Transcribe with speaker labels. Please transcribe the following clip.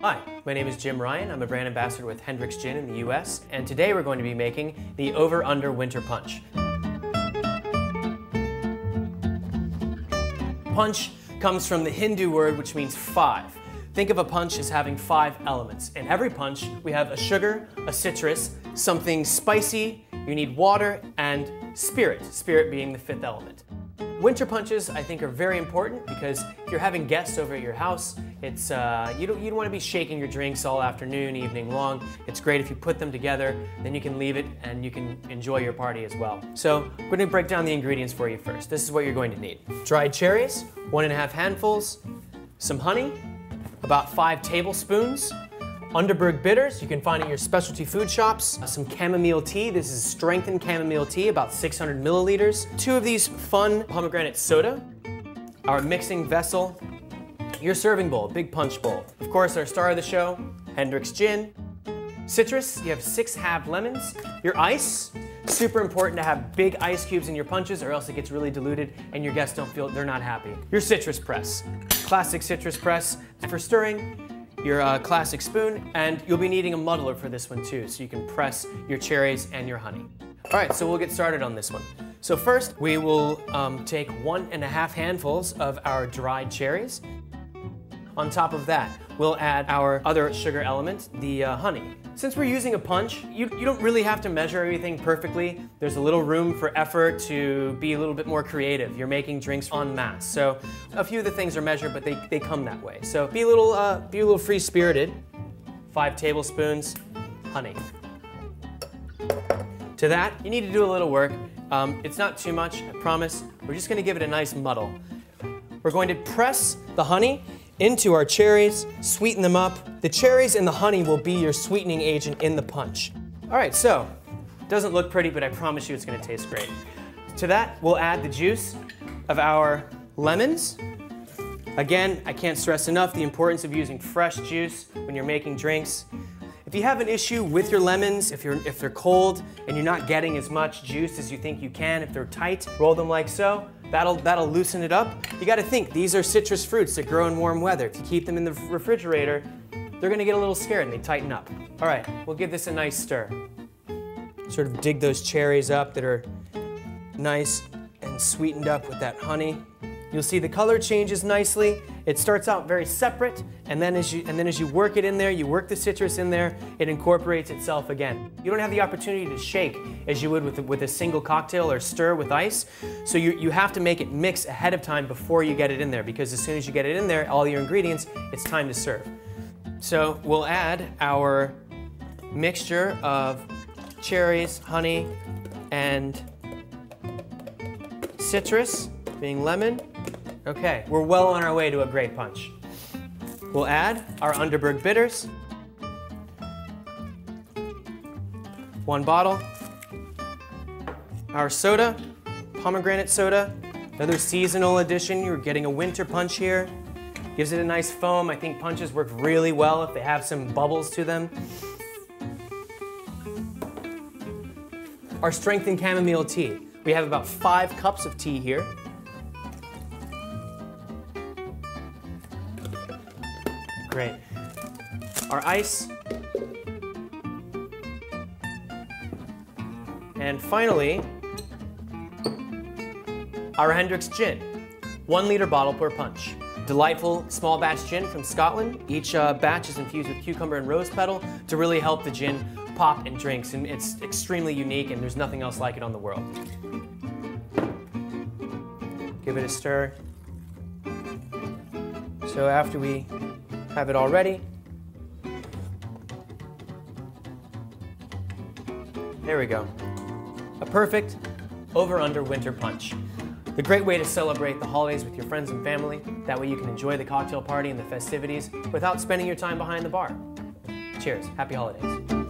Speaker 1: Hi, my name is Jim Ryan. I'm a brand ambassador with Hendrick's Gin in the US, and today we're going to be making the Over-Under Winter Punch. Punch comes from the Hindu word which means 5. Think of a punch as having 5 elements. In every punch, we have a sugar, a citrus, something spicy, you need water, and spirit, spirit being the 5th element. Winter punches, I think, are very important because if you're having guests over at your house, it's you don't want to be shaking your drinks all afternoon, evening long. It's great if you put them together, then you can leave it and you can enjoy your party as well. So I'm going to break down the ingredients for you first. This is what you're going to need. Dried cherries, 1½ handfuls, some honey, about 5 tablespoons, Underberg bitters, you can find at your specialty food shops. Some chamomile tea, this is strengthened chamomile tea, about 600 milliliters. 2 of these fun pomegranate soda. Our mixing vessel, your serving bowl, big punch bowl. Of course, our star of the show, Hendrick's Gin. Citrus, you have 6 halved lemons. Your ice, super important to have big ice cubes in your punches or else it gets really diluted and your guests don't feel, they're not happy. Your citrus press, classic citrus press for stirring. Your classic spoon, and you'll be needing a muddler for this one too, so you can press your cherries and your honey. All right, so we'll get started on this one. So first, we will take 1½ handfuls of our dried cherries. On top of that, we'll add our other sugar element, the honey. Since we're using a punch, you don't really have to measure everything perfectly. There's a little room for effort to be a little bit more creative. You're making drinks en masse. So a few of the things are measured, but they come that way. So be a little free-spirited. 5 tablespoons honey. To that, you need to do a little work. It's not too much, I promise. We're just gonna give it a nice muddle. We're going to press the honey into our cherries, sweeten them up. The cherries and the honey will be your sweetening agent in the punch. All right, so, it doesn't look pretty, but I promise you it's gonna taste great. To that, we'll add the juice of our lemons. Again, I can't stress enough the importance of using fresh juice when you're making drinks. If you have an issue with your lemons, if they're cold and you're not getting as much juice as you think you can, if they're tight, roll them like so. That'll loosen it up. You gotta think, these are citrus fruits that grow in warm weather. If you keep them in the refrigerator, they're gonna get a little scared and they tighten up. All right, we'll give this a nice stir. Sort of dig those cherries up that are nice and sweetened up with that honey. You'll see the color changes nicely. It starts out very separate, and then as you work it in there, you work the citrus in there, it incorporates itself again. You don't have the opportunity to shake as you would with a single cocktail or stir with ice, so you have to make it mix ahead of time before you get it in there, because as soon as you get it in there, all your ingredients, it's time to serve. So we'll add our mixture of cherries, honey, and citrus, being lemon. Okay, we're well on our way to a great punch. We'll add our Underberg bitters. 1 bottle. Our soda, pomegranate soda, another seasonal addition. You're getting a winter punch here. Gives it a nice foam. I think punches work really well if they have some bubbles to them. Our strengthened chamomile tea. We have about 5 cups of tea here. Great. Our ice. And finally, our Hendrick's Gin. 1 liter bottle per punch. Delightful small batch gin from Scotland. Each batch is infused with cucumber and rose petal to really help the gin pop in drinks, and it's extremely unique and there's nothing else like it on the world. Give it a stir. So after we have it all ready, there we go. A perfect over-under winter punch. The great way to celebrate the holidays with your friends and family. That way you can enjoy the cocktail party and the festivities without spending your time behind the bar. Cheers, happy holidays.